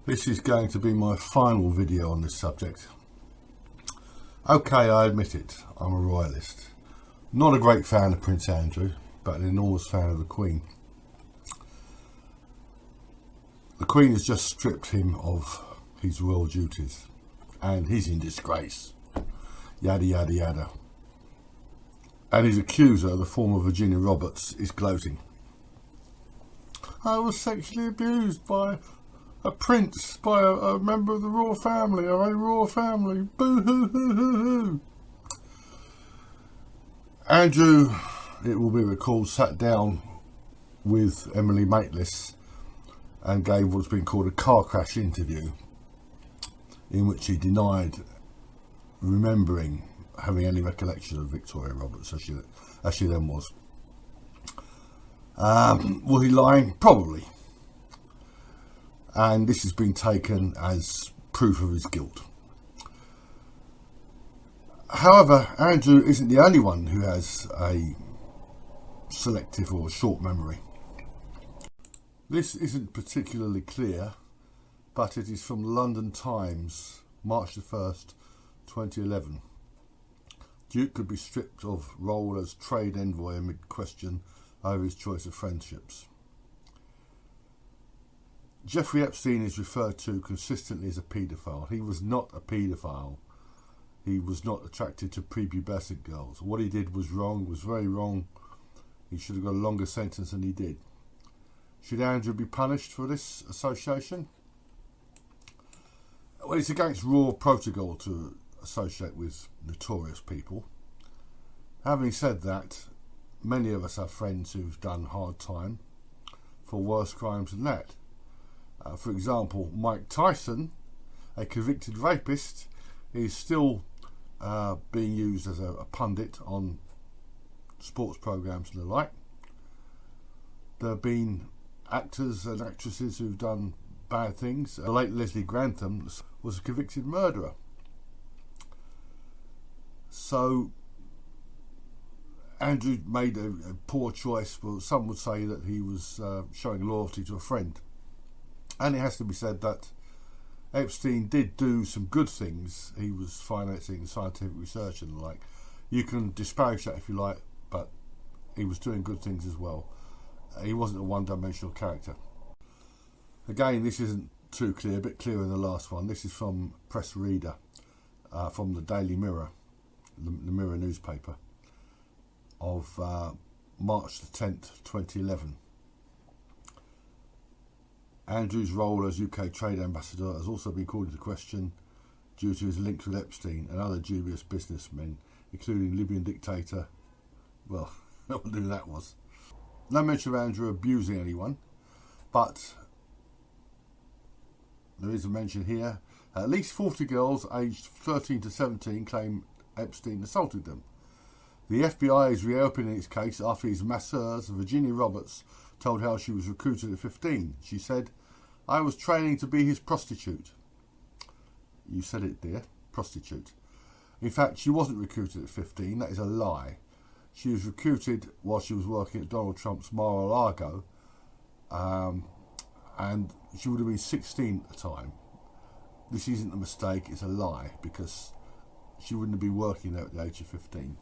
This is going to be my final video on this subject. Okay, I admit it, I'm a royalist. Not a great fan of Prince Andrew, but an enormous fan of the Queen. The Queen has just stripped him of his royal duties and he's in disgrace. Yada yada yada. And his accuser, the former Virginia Roberts, is gloating. I was sexually abused by a prince, by a member of the royal family, of a royal family. Boo hoo hoo hoo hoo. Andrew, it will be recalled, sat down with Emily Maitlis and gave what's been called a car crash interview, in which he denied remembering having any recollection of Victoria Roberts as she then was. Was he lying? Probably. And this has been taken as proof of his guilt. However, Andrew isn't the only one who has a selective or short memory. This isn't particularly clear, but it is from the London Times, March the 1st, 2011. Duke could be stripped of role as trade envoy amid question over his choice of friendships. Jeffrey Epstein is referred to consistently as a paedophile. He was not a paedophile. He was not attracted to prepubescent girls. What he did was wrong, was very wrong. He should have got a longer sentence than he did. Should Andrew be punished for this association? Well, it's against royal protocol to associate with notorious people. Having said that, many of us have friends who've done hard time for worse crimes than that. For example, Mike Tyson, a convicted rapist, is still being used as a pundit on sports programmes and the like. There have been actors and actresses who've done bad things. The late Leslie Grantham was a convicted murderer. So Andrew made a poor choice. Well, some would say that he was showing loyalty to a friend. And it has to be said that Epstein did do some good things. He was financing scientific research and the like. You can disparage that if you like, but he was doing good things as well. He wasn't a one-dimensional character. Again, this isn't too clear, a bit clearer than the last one. This is from Press Reader, from the Daily Mirror, the Mirror newspaper, of March the 10th, 2011. Andrew's role as UK trade ambassador has also been called into question due to his links with Epstein and other dubious businessmen, including Libyan dictator, well, I wonder who that was. No mention of Andrew abusing anyone, but there is a mention here. At least 40 girls aged 13 to 17 claim Epstein assaulted them. The FBI is reopening its case after his masseuse, Virginia Roberts, told how she was recruited at 15. She said, "I was training to be his prostitute." You said it, dear, prostitute. In fact, she wasn't recruited at 15. That is a lie. She was recruited while she was working at Donald Trump's Mar-a-Lago, and she would have been 16 at the time. This isn't a mistake, it's a lie, because she wouldn't have been working there at the age of 15.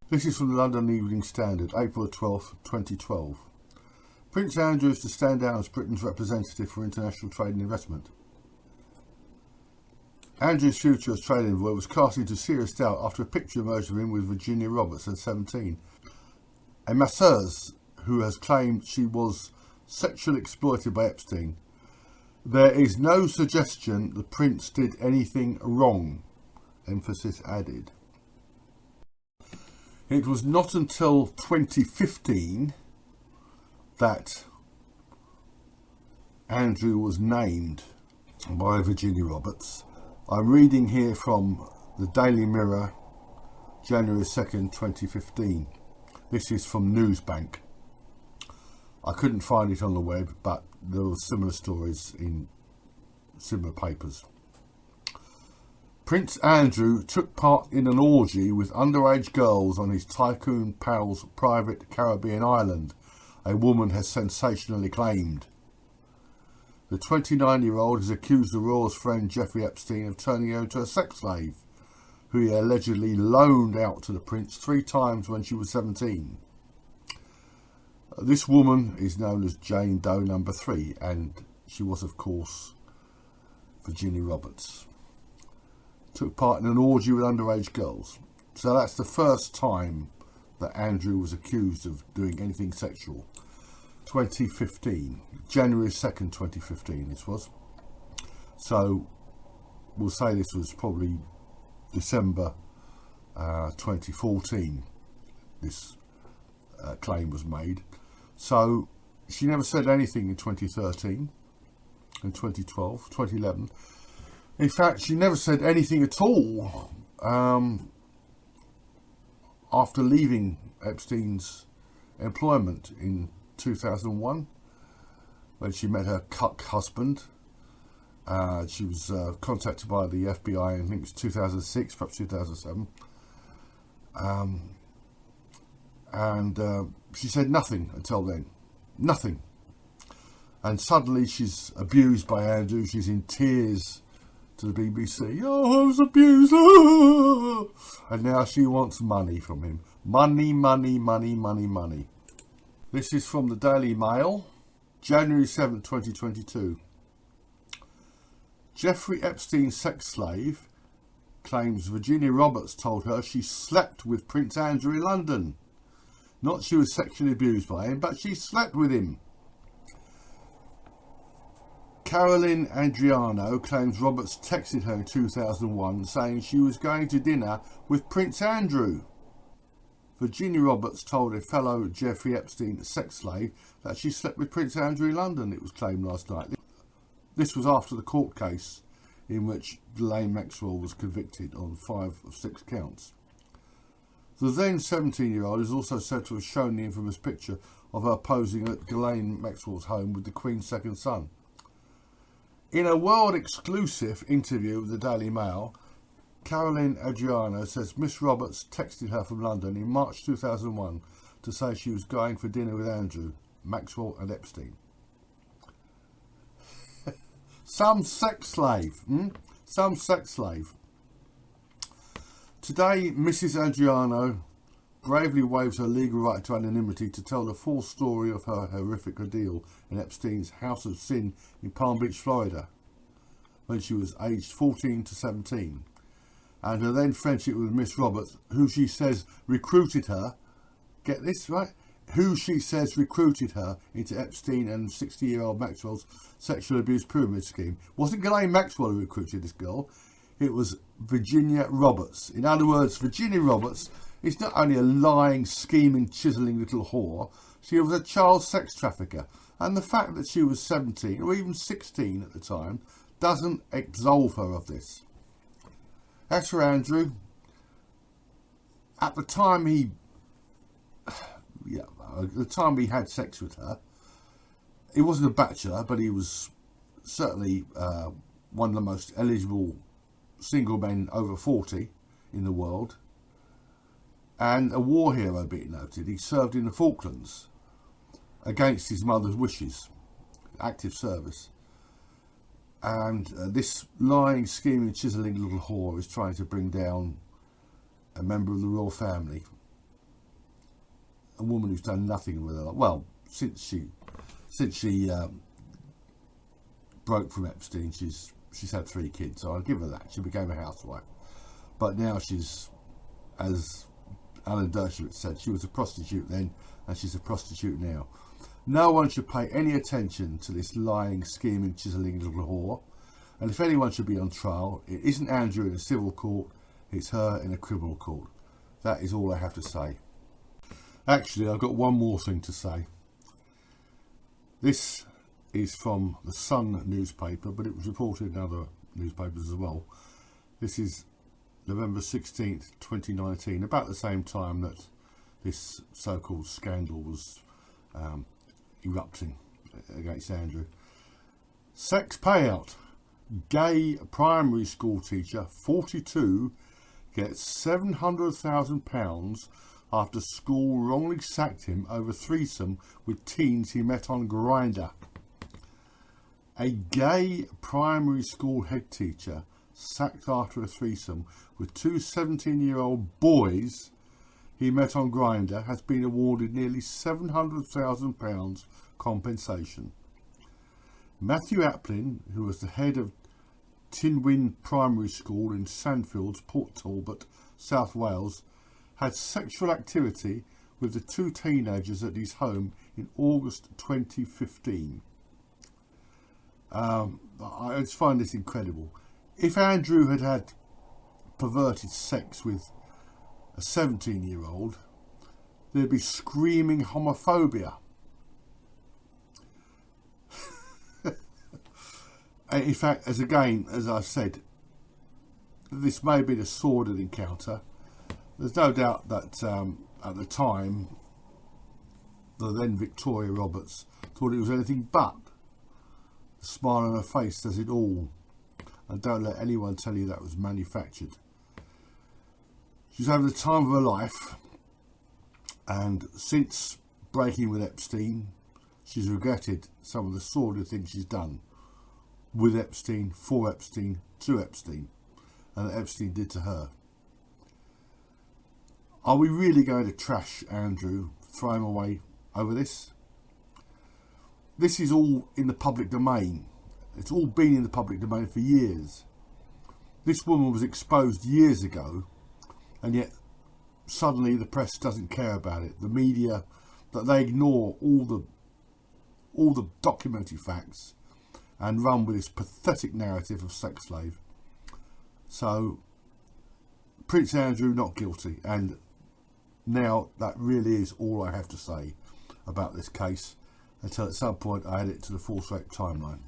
This is from the London Evening Standard, April 12th, 2012. Prince Andrew is to stand down as Britain's representative for international trade and investment. Andrew's future as trade envoy was cast into serious doubt after a picture emerged of him with Virginia Roberts at 17. A masseuse who has claimed she was sexually exploited by Epstein. There is no suggestion the prince did anything wrong, emphasis added. It was not until 2015 that Andrew was named by Virginia Roberts. I'm reading here from the Daily Mirror, January 2nd, 2015. This is from Newsbank. I couldn't find it on the web, but there were similar stories in similar papers. Prince Andrew took part in an orgy with underage girls on his tycoon pal's private Caribbean island, a woman has sensationally claimed. The 29-year-old has accused the royal's friend Jeffrey Epstein of turning her into a sex slave, who he allegedly loaned out to the prince 3 times when she was 17. This woman is known as Jane Doe number 3, and she was, of course, Virginia Roberts. Took part in an orgy with underage girls. So that's the first time that Andrew was accused of doing anything sexual. 2015, January 2nd, 2015 this was. So we'll say this was probably December 2014 this claim was made. So she never said anything in 2013 and 2012, 2011. In fact, she never said anything at all after leaving Epstein's employment in 2001, when she met her cuck husband. She was contacted by the FBI, I think it was 2006, perhaps 2007. And she said nothing until then. Nothing. And suddenly she's abused by Andrew. She's in tears to the BBC. Oh, I was abused. And now she wants money from him. Money, money, money, money, money. This is from the Daily Mail, January 7th, 2022. Jeffrey Epstein's sex slave claims Virginia Roberts told her she slept with Prince Andrew in London. Not she was sexually abused by him, but she slept with him. Caroline Adriano claims Roberts texted her in 2001 saying she was going to dinner with Prince Andrew. Virginia Roberts told a fellow Jeffrey Epstein sex slave that she slept with Prince Andrew in London, it was claimed last night. This was after the court case in which Ghislaine Maxwell was convicted on 5 of 6 counts. The then 17-year-old is also said to have shown the infamous picture of her posing at Ghislaine Maxwell's home with the Queen's second son. In a world exclusive interview with the Daily Mail, Caroline Adriano says Miss Roberts texted her from London in March 2001 to say she was going for dinner with Andrew, Maxwell and Epstein. Some sex slave. Some sex slave. Today, Mrs. Adriano bravely waives her legal right to anonymity to tell the full story of her horrific ordeal in Epstein's House of Sin in Palm Beach, Florida, when she was aged 14 to 17. And her then friendship with Miss Roberts, who she says recruited her, get this right, who she says recruited her into Epstein and 60-year-old Maxwell's sexual abuse pyramid scheme. Wasn't Ghislaine Maxwell who recruited this girl, it was Virginia Roberts. In other words, Virginia Roberts is not only a lying, scheming, chiselling little whore, she was a child sex trafficker. And the fact that she was 17 or even 16 at the time doesn't absolve her of this. As for Andrew, at the time he had sex with her, he wasn't a bachelor, but he was certainly one of the most eligible single men over 40 in the world, and a war hero, be it noted. He served in the Falklands against his mother's wishes, active service. And this lying, scheming, chiselling little whore is trying to bring down a member of the royal family. A woman who's done nothing with her life. Well, since she broke from Epstein, she's had 3 kids, so I'll give her that. She became a housewife. But now she's, as Alan Dershowitz said, she was a prostitute then, and she's a prostitute now. No one should pay any attention to this lying, scheming, chiselling little whore. And if anyone should be on trial, it isn't Andrew in a civil court, it's her in a criminal court. That is all I have to say. Actually, I've got one more thing to say. This is from the Sun newspaper, but it was reported in other newspapers as well. This is November 16th, 2019, about the same time that this so-called scandal was erupting against Andrew. Sex payout. Gay primary school teacher, 42, gets £700,000 after school wrongly sacked him over threesome with teens he met on Grindr. A gay primary school head teacher sacked after a threesome with two 17-year-old boys he met on Grindr has been awarded nearly £700,000 compensation. Matthew Applin, who was the head of Tynwyn Primary School in Sandfields, Port Talbot, South Wales, had sexual activity with the two teenagers at his home in August 2015. I just find this incredible. If Andrew had had perverted sex with a 17-year-old, there'd be screaming homophobia. In fact, as I've said, this may be a sordid encounter. There's no doubt that at the time, the then Victoria Roberts thought it was anything but. The smile on her face says it all. And don't let anyone tell you that was manufactured. She's having the time of her life. And since breaking with Epstein, she's regretted some of the sordid things she's done. With Epstein, for Epstein, to Epstein. And that Epstein did to her. Are we really going to trash Andrew, throw him away over this? This is all in the public domain. It's all been in the public domain for years. This woman was exposed years ago, and yet suddenly the press doesn't care about it. The media, that they ignore all the documentary facts and run with this pathetic narrative of sex slave. So Prince Andrew not guilty, and now that really is all I have to say about this case, until at some point I add it to the Force Rape timeline.